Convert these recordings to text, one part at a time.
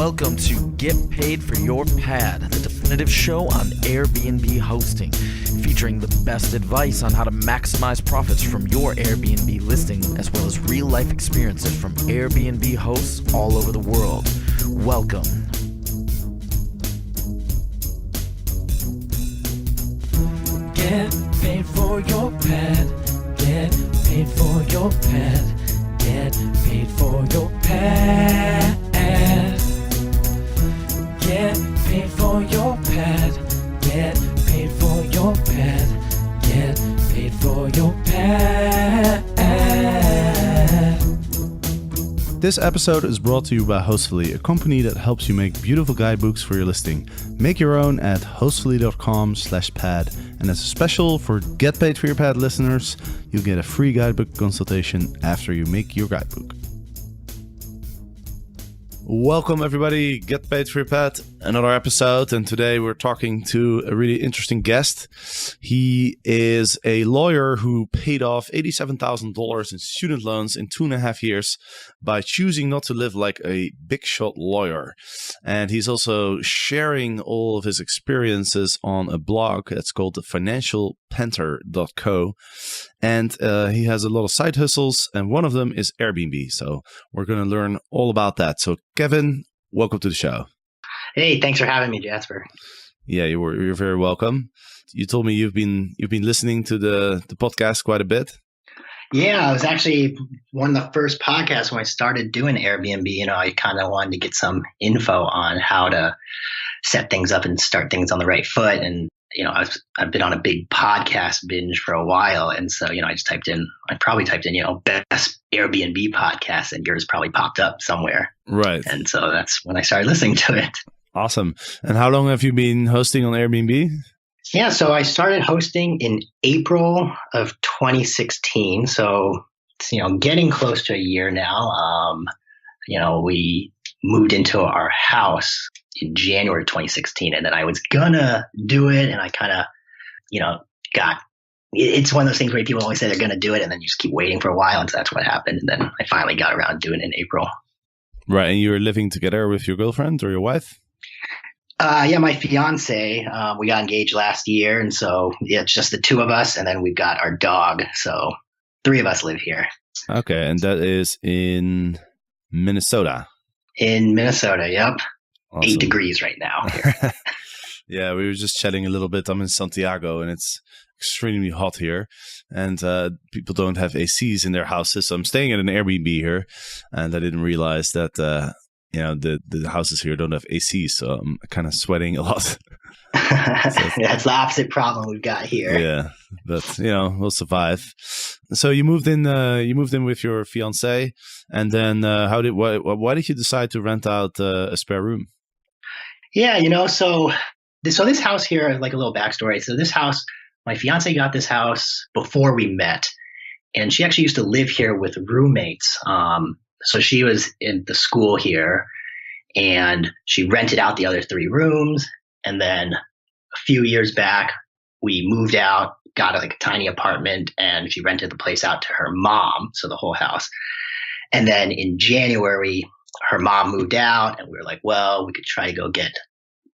Welcome to Get Paid for Your Pad, the definitive show on Airbnb hosting, featuring the best advice on how to maximize profits from your Airbnb listing, as well as real-life experiences from Airbnb hosts all over the world. Welcome. Get paid for your pad. Get paid for your pad. Get paid for your pad. Get paid for your pad. Get paid for your pad. Get paid for your pad. This episode is brought to you by Hostfully, a company that helps you make beautiful guidebooks for your listing. Make your own at hostfully.com/pad. And as a special for Get Paid for Your Pad listeners, you'll get a free guidebook consultation after you make your guidebook. Welcome everybody, Get Paid for Your Pad, another episode, and today we're talking to a really interesting guest. He is a lawyer who paid off $87,000 in student loans in 2.5 years by choosing not to live like a big shot lawyer. And he's also sharing all of his experiences on a blog that's called the Financial Panther.co. And he has a lot of side hustles, and one of them is Airbnb. So we're going to learn all about that. So Kevin, welcome to the show. Hey, thanks for having me, Jasper. Yeah, you're very welcome. You told me you've been listening to the podcast quite a bit. Yeah, I was actually one of the first podcasts when I started doing Airbnb. I kind of wanted to get some info on how to set things up and start things on the right foot. And I've been on a big podcast binge for a while. And so, I probably typed in, best Airbnb podcast, and yours probably popped up somewhere. Right. And so that's when I started listening to it. Awesome. And how long have you been hosting on Airbnb? Yeah, so I started hosting in April of 2016. So it's, getting close to a year now. We moved into our house in January 2016, and then I was gonna do it, and I kind of, it's one of those things where people always say they're gonna do it, and then you just keep waiting for a while, and so that's what happened. And then I finally got around to doing it in April. Right, and you were living together with your girlfriend or your wife? Yeah, my fiance. We got engaged last year, and so it's just the two of us, and then we've got our dog. So 3 of us live here. Okay, and that is in Minnesota. In Minnesota, yep. Awesome. 8 degrees right now here. Yeah, we were just chatting a little bit. I'm in Santiago, and it's extremely hot here, and people don't have ACs in their houses. So I'm staying at an Airbnb here, and I didn't realize that the houses here don't have ACs, so I'm kind of sweating a lot. That's the opposite problem we've got here. Yeah, but we'll survive. So you moved in with your fiance, and then why did you decide to rent out a spare room? Yeah, so this house here, like a little backstory. So this house, my fiance got this house before we met, and she actually used to live here with roommates. So she was in the school here, and she rented out the other 3 rooms. And then a few years back, we moved out, got a tiny apartment, and she rented the place out to her mom, so the whole house. And then in January, her mom moved out, and we were like, well, we could try to go get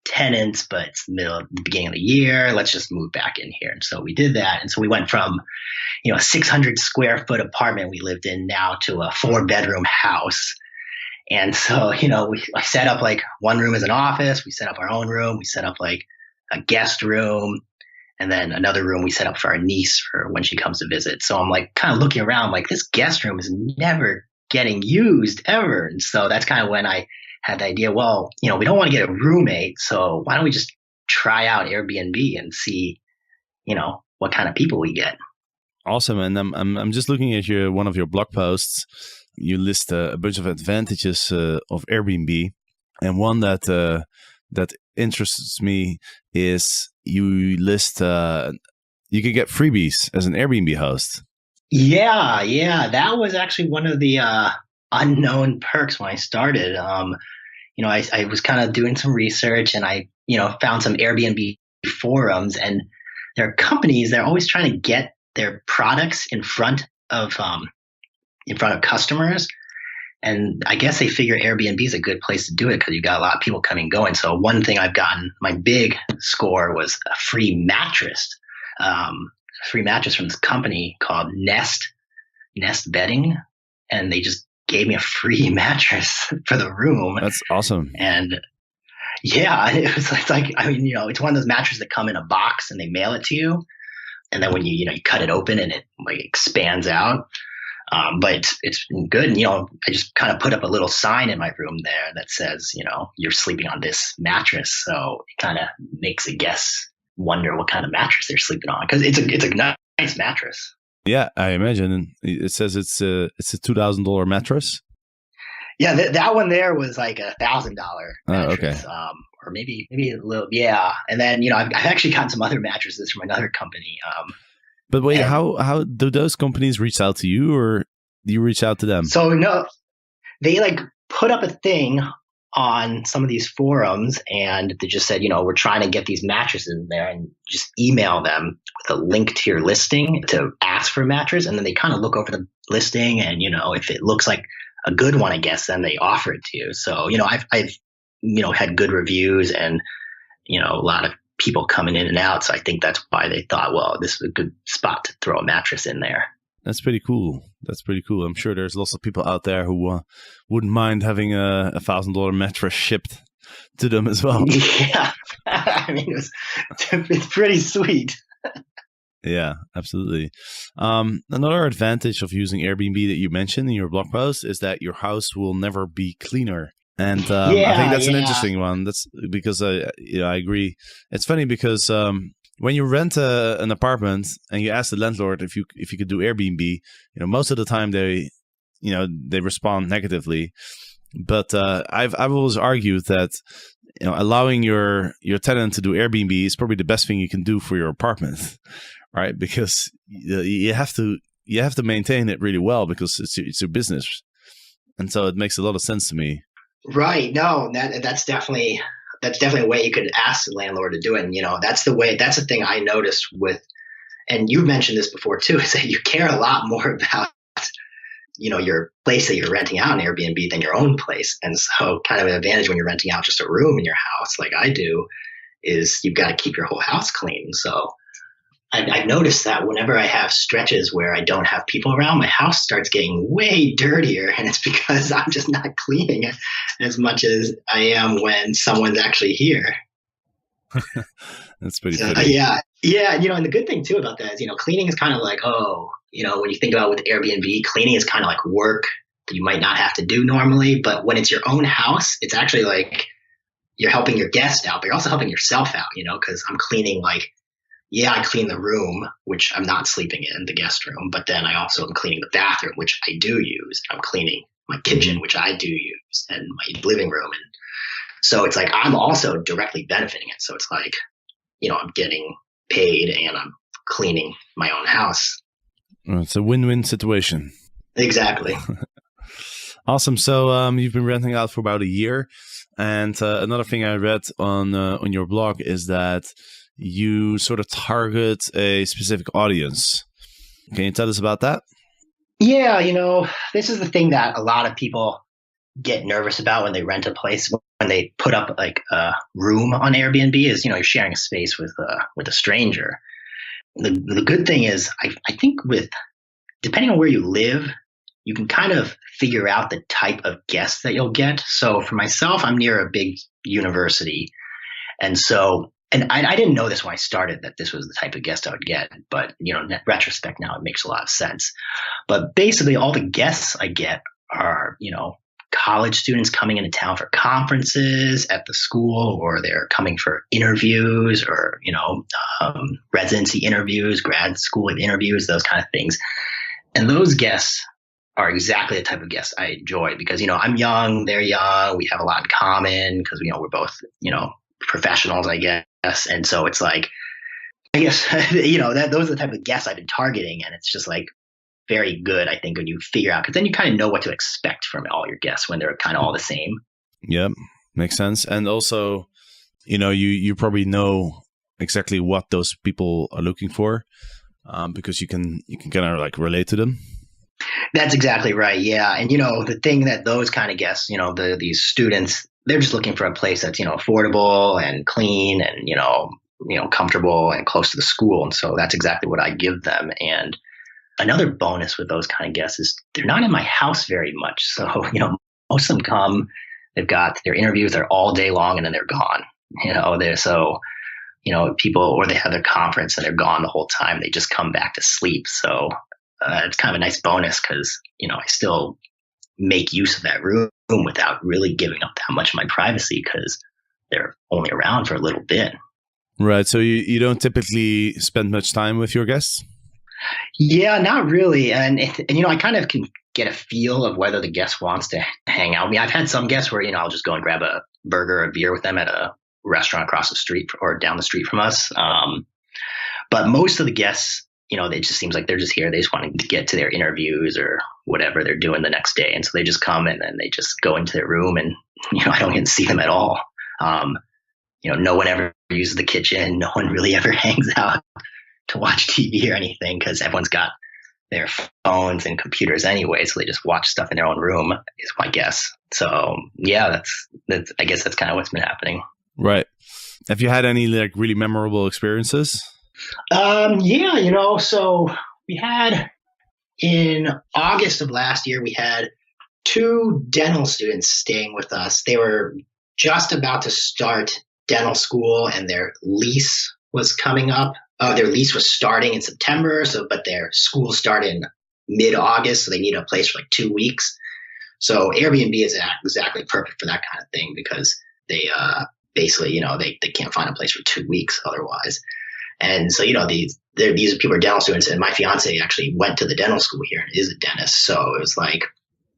tenants, but it's the beginning of the year. Let's just move back in here. And so we did that. And so we went from, a 600 square foot apartment we lived in now to a 4-bedroom house. And so, I set up one room as an office. We set up our own room. We set up a guest room, and then another room we set up for our niece for when she comes to visit. So I'm kind of looking around this guest room is never getting used ever. And so that's kind of when I had the idea, well, we don't want to get a roommate, so why don't we just try out Airbnb and see, what kind of people we get. Awesome. And I'm just looking at one of your blog posts. You list a bunch of advantages of Airbnb, and one that interests me is you list you could get freebies as an Airbnb host. Yeah, that was actually one of the unknown perks when I started. I was kind of doing some research, and I found some Airbnb forums, and there are companies that are always trying to get their products in front of customers. And I guess they figure Airbnb is a good place to do it because you got a lot of people coming and going. So one thing I've gotten, my big score was a free mattress from this company called Nest Bedding, and they just gave me a free mattress for the room. That's awesome. And yeah, it's like, I mean, it's one of those mattresses that come in a box and they mail it to you. And then when you cut it open and it like expands out. But it's good. And, I just kind of put up a little sign in my room there that says, you're sleeping on this mattress. So it kind of makes a guest wonder what kind of mattress they're sleeping on, because it's a nice mattress. Yeah, I imagine. It says it's a $2,000 mattress. Yeah, that one there was like $1,000 mattress. Okay. Or maybe a little, yeah. And then, I've actually gotten some other mattresses from another company. But wait, how do those companies reach out to you, or do you reach out to them? So no, they like put up a thing on some of these forums, and they just said, we're trying to get these mattresses in there, and just email them with a link to your listing to ask for a mattress. And then they kind of look over the listing, and, if it looks like a good one, I guess, then they offer it to you. So, I've had good reviews and, a lot of people coming in and out. So I think that's why they thought, well, this is a good spot to throw a mattress in there. That's pretty cool. I'm sure there's lots of people out there who wouldn't mind having a $1,000 mattress shipped to them as well. Yeah. I mean, it's pretty sweet. Yeah, absolutely. Another advantage of using Airbnb that you mentioned in your blog post is that your house will never be cleaner. And I think that's an interesting one. That's because I agree. It's funny because when you rent an apartment and you ask the landlord if you could do Airbnb, most of the time they respond negatively. But I've always argued that allowing your tenant to do Airbnb is probably the best thing you can do for your apartment, right? Because you have to maintain it really well because it's your business, and so it makes a lot of sense to me. Right. No, that's definitely a way you could ask the landlord to do it. And, that's the thing I noticed with, and you've mentioned this before too, is that you care a lot more about, your place that you're renting out in Airbnb than your own place. And so kind of an advantage when you're renting out just a room in your house, like I do, is you've got to keep your whole house clean. So I've noticed that whenever I have stretches where I don't have people around, my house starts getting way dirtier, and it's because I'm just not cleaning it as much as I am when someone's actually here. That's pretty funny. Yeah. And the good thing too about that is, cleaning is kind of like, when you think about with Airbnb, cleaning is kind of like work that you might not have to do normally. But when it's your own house, it's actually like you're helping your guest out, but you're also helping yourself out, because I'm cleaning I clean the room, which I'm not sleeping in, the guest room, but then I also am cleaning the bathroom, which I do use. I'm cleaning my kitchen, which I do use, and my living room. And so it's like I'm also directly benefiting it. So it's like, I'm getting paid and I'm cleaning my own house. It's a win-win situation. Exactly. Awesome. So you've been renting out for about a year. And another thing I read on your blog is that you sort of target a specific audience. Can you tell us about that? Yeah, this is the thing that a lot of people get nervous about when they rent a place, when they put up like a room on Airbnb, is, you're sharing a space with a stranger. The good thing is, I think depending on where you live, you can kind of figure out the type of guests that you'll get. So for myself, I'm near a big university. And so, and I didn't know this when I started, that this was the type of guest I would get, but, in retrospect now, it makes a lot of sense. But basically all the guests I get are, college students coming into town for conferences at the school, or they're coming for interviews, or, residency interviews, grad school interviews, those kind of things. And those guests are exactly the type of guests I enjoy because, I'm young, they're young, we have a lot in common because, we're both, professionals, I guess. And so it's like, I guess, those are the type of guests I've been targeting. And it's just like very good, I think, when you figure out, because then you kind of know what to expect from all your guests when they're kind of all the same. Yep. Makes sense. And also, you probably know exactly what those people are looking for because you can kind of like relate to them. That's exactly right. Yeah. And, the thing that those kind of guests, these students, they're just looking for a place that's, affordable and clean and, comfortable and close to the school. And so that's exactly what I give them. And another bonus with those kind of guests is they're not in my house very much. So, most of them come, they've got their interviews, they're all day long and then they're gone. People, or they have their conference and they're gone the whole time. They just come back to sleep. So it's kind of a nice bonus because, I still make use of that room without really giving up that much of my privacy because they're only around for a little bit. Right. So you don't typically spend much time with your guests? Yeah, not really. And I kind of can get a feel of whether the guest wants to hang out with me. I've had some guests where, I'll just go and grab a burger or a beer with them at a restaurant across the street or down the street from us. But most of the guests, it just seems like they're just here. They just want to get to their interviews or whatever they're doing the next day. And so they just come and then they just go into their room and, I don't even see them at all. No one ever uses the kitchen. No one really ever hangs out to watch TV or anything because everyone's got their phones and computers anyway. So they just watch stuff in their own room is my guess. So yeah, that's I guess that's kind of what's been happening. Right. Have you had any really memorable experiences? So we had in August of last year, we had 2 dental students staying with us. They were just about to start dental school and their lease was coming up. Their lease was starting in September, but their school started in mid-August, so they need a place for 2 weeks. So Airbnb is exactly perfect for that kind of thing because they basically, they can't find a place for 2 weeks otherwise. And so, these people are dental students, and my fiance actually went to the dental school here and is a dentist. So it was like,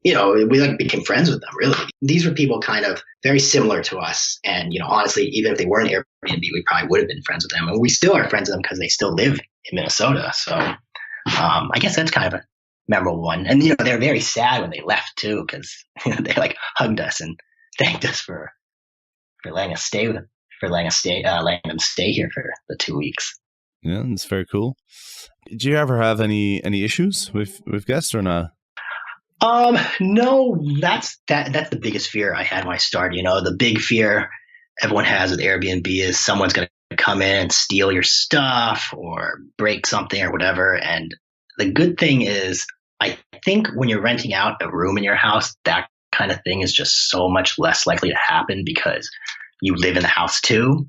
we became friends with them, really. These were people kind of very similar to us. And, honestly, even if they weren't Airbnb, we probably would have been friends with them. And we still are friends with them because they still live in Minnesota. So I guess that's kind of a memorable one. And, they're very sad when they left, too, because they hugged us and thanked us for letting us stay with them. Letting them stay here for the 2 weeks. Yeah, that's very cool. Did you ever have any issues with guests or not? No, that's the biggest fear I had when I started. The big fear everyone has with Airbnb is someone's going to come in and steal your stuff or break something or whatever. And the good thing is, I think when you're renting out a room in your house, that kind of thing is just so much less likely to happen because you live in the house too.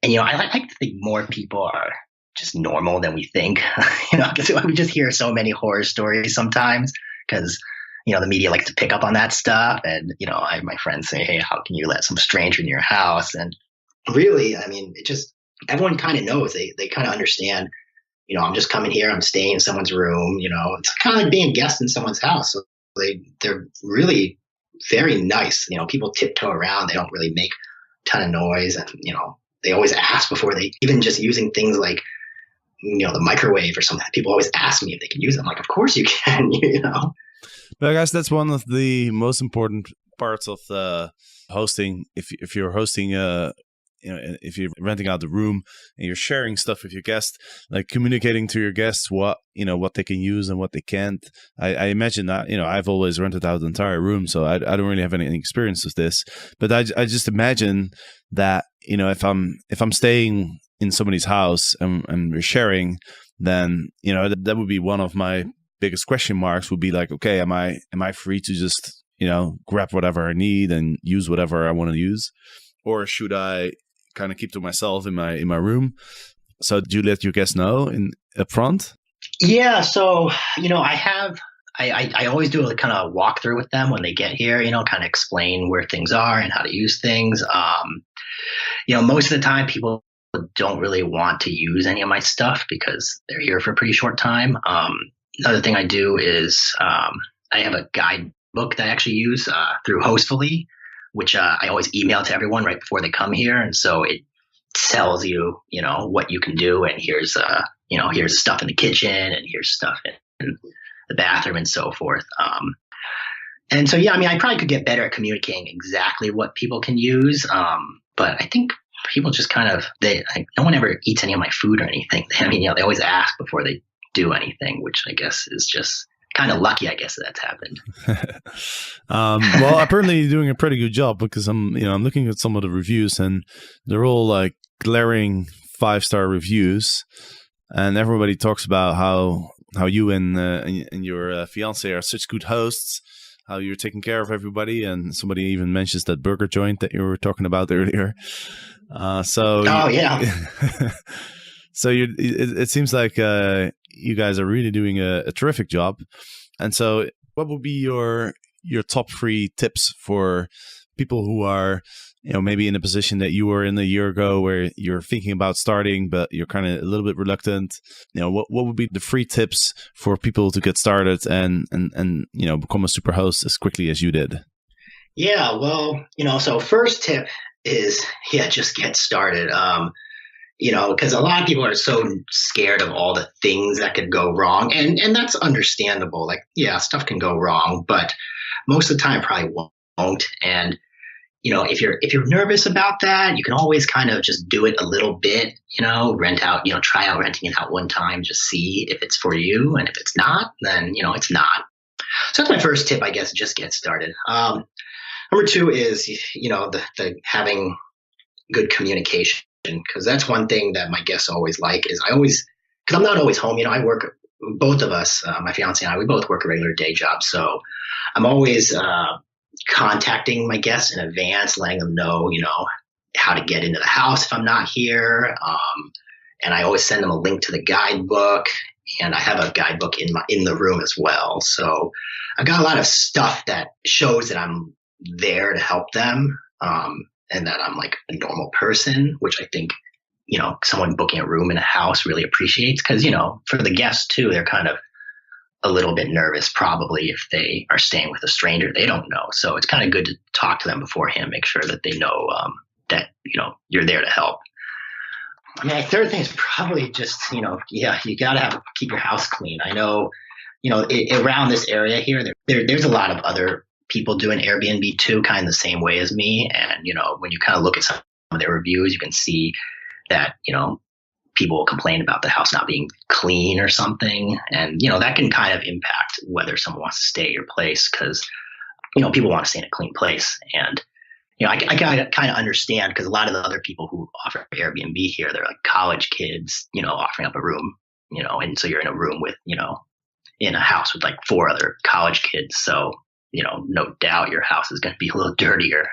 And, I like to think more people are just normal than we think, because we just hear so many horror stories sometimes because, the media likes to pick up on that stuff. And, I have my friends say, hey, how can you let some stranger in your house? And really, everyone kind of knows, they kind of understand, I'm just coming here, I'm staying in someone's room, it's kind of like being a guest in someone's house. So they're really very nice. People tiptoe around. They don't really make ton of noise, and they always ask before they even just using things like the microwave or something. People always ask me if they can use it. I'm like, of course you can. But I guess that's one of the most important parts of the hosting. If you're hosting if you're renting out the room and you're sharing stuff with your guests, communicating to your guests what they can use and what they can't. I imagine that, I've always rented out the entire room, so I don't really have any experience with this. But I just imagine that, if I'm staying in somebody's house and we're sharing, then, that would be one of my biggest question marks would be okay, am I free to just, grab whatever I need and use whatever I want to use? Or should I kind of keep to myself in my room? So do you let your guests know up front? Yeah. So, I always do a kind of walkthrough with them when they get here, kind of explain where things are and how to use things. Most of the time people don't really want to use any of my stuff because they're here for a pretty short time. Another thing I do is I have a guidebook that I actually use through Hostfully, which I always email to everyone right before they come here. And so it tells you, what you can do. And here's stuff in the kitchen and here's stuff in the bathroom and so forth. And so, yeah, I probably could get better at communicating exactly what people can use. But I think people just kind of, no one ever eats any of my food or anything. They always ask before they do anything, which I guess is just kind of lucky, I guess, that's happened. Well, apparently you're doing a pretty good job, because I'm looking at some of the reviews, and they're all like glaring 5-star reviews, and everybody talks about how you and your fiance are such good hosts, how you're taking care of everybody, and somebody even mentions that burger joint that you were talking about earlier. Yeah. So it seems like you guys are really doing a terrific job. And so, what would be your top 3 tips for people who are, maybe in a position that you were in a year ago, where you're thinking about starting, but you're kind of a little bit reluctant? What would be the 3 tips for people to get started and become a Superhost as quickly as you did? Yeah, well, so first tip is, just get started. Because a lot of people are so scared of all the things that could go wrong, and that's understandable. Like, stuff can go wrong, but most of the time probably won't. And if you're nervous about that, you can always kind of just do it a little bit. Rent out, try out renting it out one time, just see if it's for you, and if it's not, then it's not. So that's my first tip, I guess. Just get started. Number 2 is the having good communication. Because that's one thing that my guests always like is because I'm not always home. I work, both of us, my fiance and I, we both work a regular day job. So I'm always contacting my guests in advance, letting them know, how to get into the house if I'm not here. And I always send them a link to the guidebook, and I have a guidebook in the room as well. So I've got a lot of stuff that shows that I'm there to help them. And that I'm like a normal person, which I think, someone booking a room in a house really appreciates, because, for the guests too, they're kind of a little bit nervous probably if they are staying with a stranger they don't know. So it's kind of good to talk to them beforehand, make sure that they know that, you're there to help. I mean, the third thing is probably just, you got to keep your house clean. I know, around this area here, there's a lot of other people doing Airbnb too, kind of the same way as me. And, when you kind of look at some of their reviews, you can see that, people will complain about the house not being clean or something. And, that can kind of impact whether someone wants to stay at your place, because, people want to stay in a clean place. And, I kind of understand, because a lot of the other people who offer Airbnb here, they're like college kids, offering up a room, and so you're in a room with, in a house with like 4 other college kids. So, no doubt your house is going to be a little dirtier.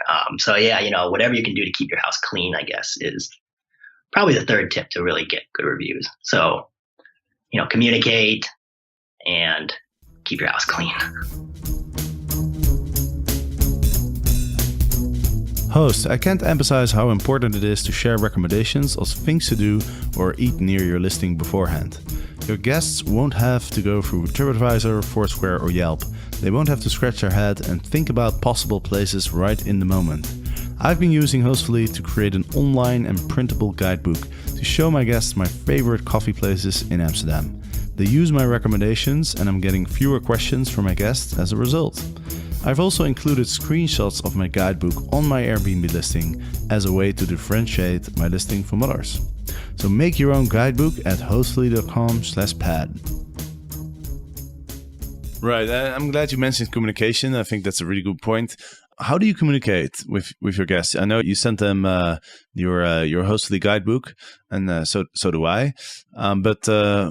Whatever you can do to keep your house clean, I guess, is probably the third tip to really get good reviews. So, communicate and keep your house clean. Host, I can't emphasize how important it is to share recommendations of things to do or eat near your listing beforehand. Your guests won't have to go through TripAdvisor, Foursquare, or Yelp. They won't have to scratch their head and think about possible places right in the moment. I've been using Hostfully to create an online and printable guidebook to show my guests my favorite coffee places in Amsterdam. They use my recommendations, and I'm getting fewer questions from my guests as a result. I've also included screenshots of my guidebook on my Airbnb listing as a way to differentiate my listing from others. So make your own guidebook at hostfully.com/pad. Right. I'm glad you mentioned communication. I think that's a really good point. How do you communicate with your guests? I know you sent them your Hostfully guidebook, and so do I. But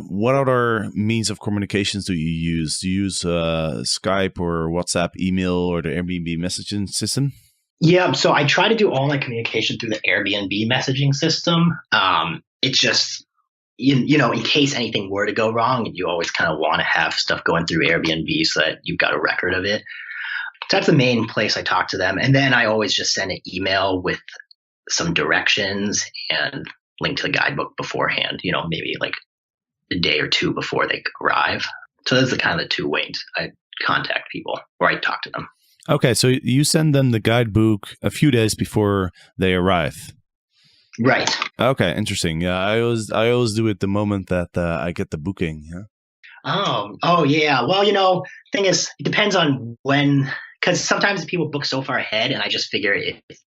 what other means of communications do you use? Do you use Skype or WhatsApp, email, or the Airbnb messaging system? Yeah, so I try to do all my communication through the Airbnb messaging system. It's just, in case anything were to go wrong, you always kind of want to have stuff going through Airbnb so that you've got a record of it. So that's the main place I talk to them. And then I always just send an email with some directions and link to the guidebook beforehand, maybe like a day or 2 before they arrive. So those are kind of the 2 ways I contact people, or I talk to them. Okay, so you send them the guidebook a few days before they arrive. Right. Okay, interesting. Yeah, I always do it the moment that I get the booking. Yeah. Oh yeah. Well, thing is, it depends on when, because sometimes people book so far ahead, and I just figure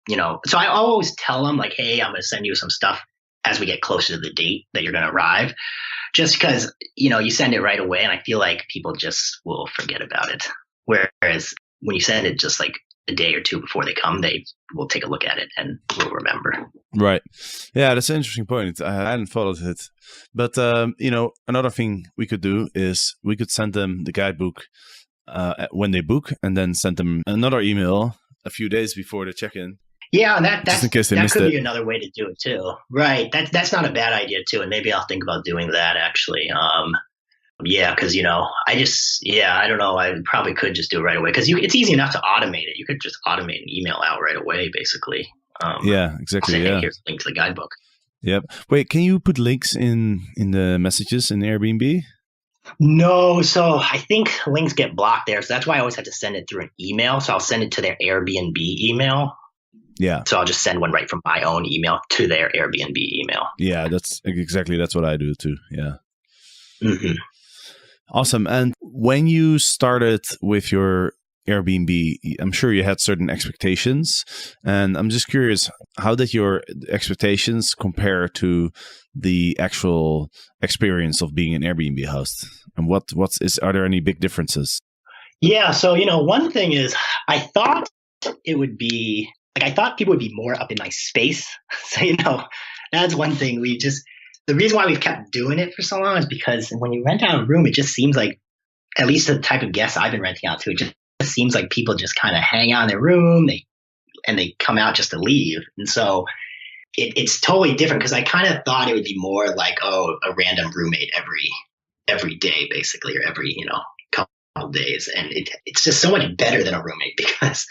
so I always tell them like, hey, I'm going to send you some stuff as we get closer to the date that you're going to arrive. just because, you send it right away and I feel like people just will forget about it. Whereas when you send it just like a day or two before they come, they will take a look at it and will remember. Right. Yeah, that's an interesting point. I hadn't thought of it. But, another thing we could do is we could send them the guidebook when they book and then send them another email a few days before they check in. Yeah, that could be it. another way to do it too. Right. That's not a bad idea too. And maybe I'll think about doing that actually. Yeah, because I don't know. I probably could just do it right away because it's easy enough to automate it. You could just automate an email out right away, basically. Yeah, exactly. Saying, yeah. Here's a link to the guidebook. Yep. Wait, can you put links in the messages in Airbnb? No, so I think links get blocked there. So that's why I always have to send it through an email. So I'll send it to their Airbnb email. Yeah. So I'll just send one right from my own email to their Airbnb email. Yeah, that's what I do too. Yeah. Mm-hmm. Awesome. And when you started with your Airbnb, I'm sure you had certain expectations. And I'm just curious, how did your expectations compare to the actual experience of being an Airbnb host? And are there any big differences? Yeah. So, one thing is I thought it would be I thought people would be more up in my space. So, that's one thing the reason why we've kept doing it for so long is because when you rent out a room, it just seems like, at least the type of guests I've been renting out to, it just seems like people just kind of hang out in their room and they come out just to leave. And so it's totally different because I kind of thought it would be more like, a random roommate every day, basically, or every, couple days. And it's just so much better than a roommate because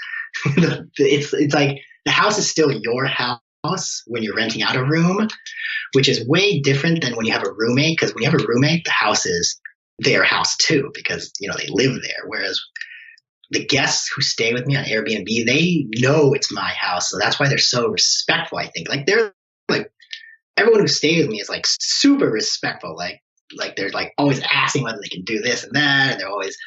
it's like the house is still your house when you're renting out a room, which is way different than when you have a roommate. Because when you have a roommate, the house is their house too, because they live there. Whereas the guests who stay with me on Airbnb, they know it's my house, so that's why they're so respectful. I think they're everyone who stays with me is super respectful. They're always asking whether they can do this and that, and they're always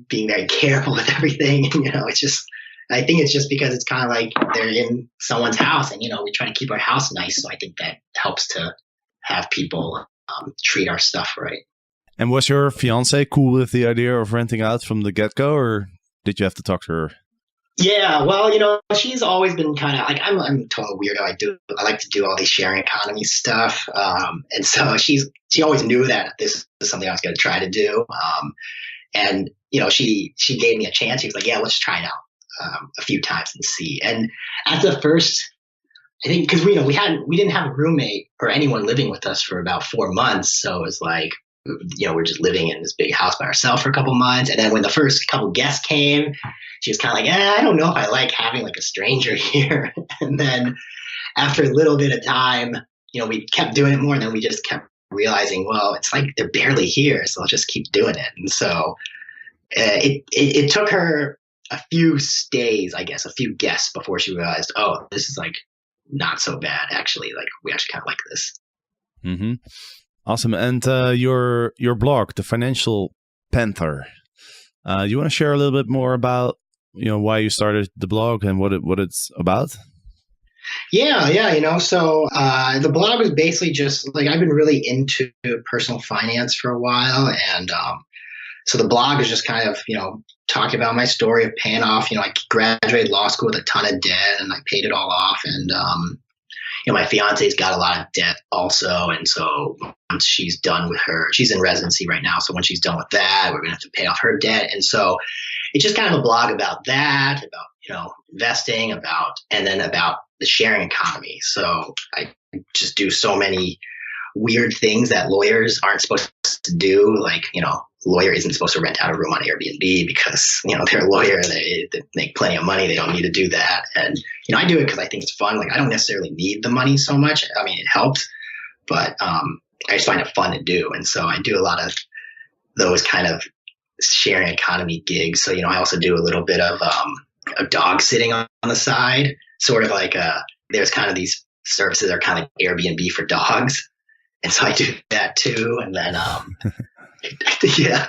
being very careful with everything. It's just. I think it's just because it's kind of like they're in someone's house and, we try to keep our house nice. So I think that helps to have people treat our stuff right. And was your fiance cool with the idea of renting out from the get-go, or did you have to talk to her? Yeah, well, she's always been kind of I'm a total weirdo. I like to do all these sharing economy stuff. And so she always knew that this is something I was going to try to do. And, she gave me a chance. She was like, yeah, let's try it out. A few times and see. And at the first, I think because we didn't have a roommate or anyone living with us for about 4 months, so it was like we're just living in this big house by ourselves for a couple months. And then when the first couple guests came, she was kind of like, I don't know if I like having a stranger here. And then after a little bit of time, we kept doing it more, and then we just kept realizing, well, it's like they're barely here, so I'll just keep doing it. And so it took her a few stays, I guess, a few guests before she realized, this is not so bad. Actually, we actually kind of like this. Mm-hmm. Awesome. And your blog, The Financial Panther, you want to share a little bit more about why you started the blog and what it's about? Yeah. So the blog was basically just I've been really into personal finance for a while, and so the blog is just kind of, talking about my story of paying off. I graduated law school with a ton of debt and I paid it all off. And, my fiance's got a lot of debt also. And so once she's done with she's in residency right now. So when she's done with that, we're going to have to pay off her debt. And so it's just kind of a blog about that, about, investing, and then about the sharing economy. So I just do so many weird things that lawyers aren't supposed to do. Lawyer isn't supposed to rent out a room on Airbnb because, they're a lawyer. They make plenty of money. They don't need to do that. And, I do it because I think it's fun. I don't necessarily need the money so much. I mean, it helps, but I just find it fun to do. And so I do a lot of those kind of sharing economy gigs. So, I also do a little bit of dog sitting on the side, sort of there's kind of these services that are kind of Airbnb for dogs. And so I do that too. And then, yeah.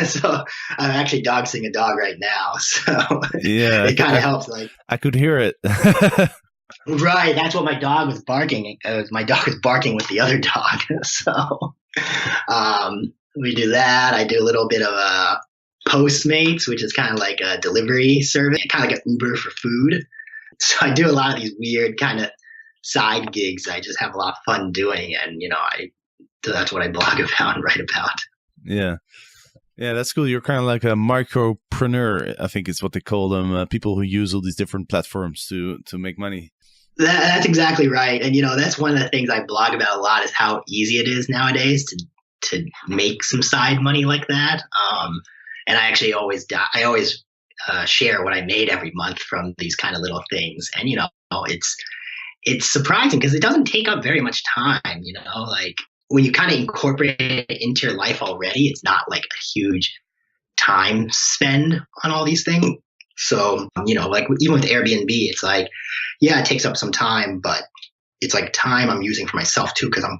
So I'm actually dog sitting a dog right now. So yeah, it kind of helps. I could hear it. Right. That's what my dog was barking. My dog was barking with the other dog. So We do that. I do a little bit of Postmates, which is kind of like a delivery service, kind of like an Uber for food. So I do a lot of these weird kind of side gigs. I just have a lot of fun doing, and that's what I blog about and write about. Yeah. Yeah, that's cool. You're kind of like a micropreneur, I think is what they call them. People who use all these different platforms to make money. That's exactly right. And, that's one of the things I blog about a lot is how easy it is nowadays to make some side money like that. And I actually always share what I made every month from these kind of little things. And, it's surprising because it doesn't take up very much time, like when you kind of incorporate it into your life already, it's not like a huge time spend on all these things. So, like even with Airbnb, it's like, yeah, it takes up some time, but it's like time I'm using for myself too, because I'm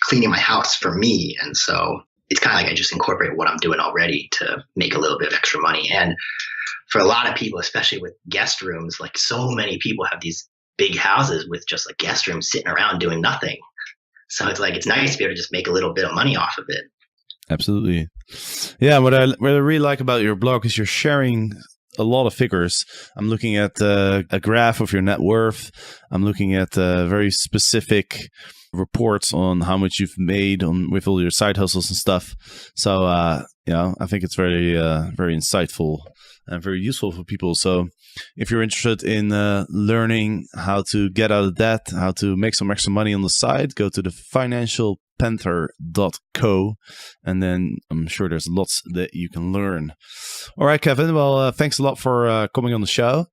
cleaning my house for me. And so it's kind of like I just incorporate what I'm doing already to make a little bit of extra money. And for a lot of people, especially with guest rooms, like so many people have these big houses with just like guest rooms sitting around doing nothing. So it's like, it's nice to be able to just make a little bit of money off of it. Absolutely. Yeah. What I really like about your blog is you're sharing a lot of figures. I'm looking at a graph of your net worth. I'm looking at very specific reports on how much you've made with all your side hustles and stuff. So, I think it's very, very insightful and very useful for people. So if you're interested in learning how to get out of debt, how to make some extra money on the side, go to the financialpanther.co, and then I'm sure there's lots that you can learn. All right, Kevin. Well, thanks a lot for coming on the show.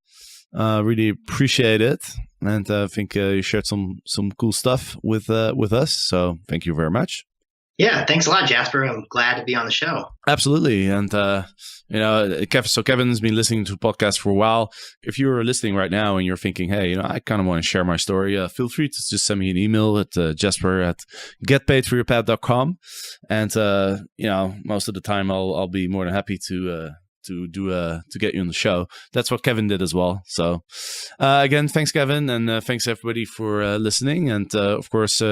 Really appreciate it. And I think you shared some cool stuff with us. So thank you very much. Yeah, thanks a lot, Jasper. I'm glad to be on the show. Absolutely. And, Kevin's been listening to the podcast for a while. If you're listening right now and you're thinking, hey, I kind of want to share my story, feel free to just send me an email at jasper@getpaidforyourpad.com. And, most of the time I'll be more than happy to get you on the show. That's what Kevin did as well. So again, thanks, Kevin, and thanks everybody for listening. And of course,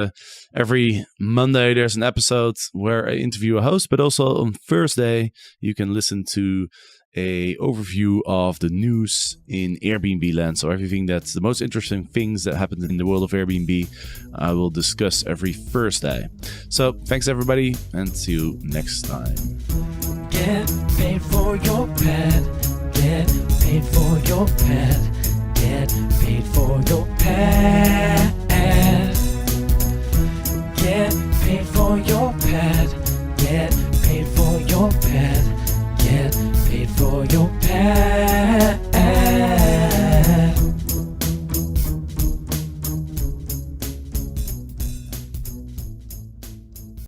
every Monday there's an episode where I interview a host, but also on Thursday you can listen to a overview of the news in Airbnb land. So everything that's the most interesting things that happened in the world of Airbnb, I will discuss every Thursday. So thanks everybody, and see you next time. Get paid for your pet. Get paid for your pet.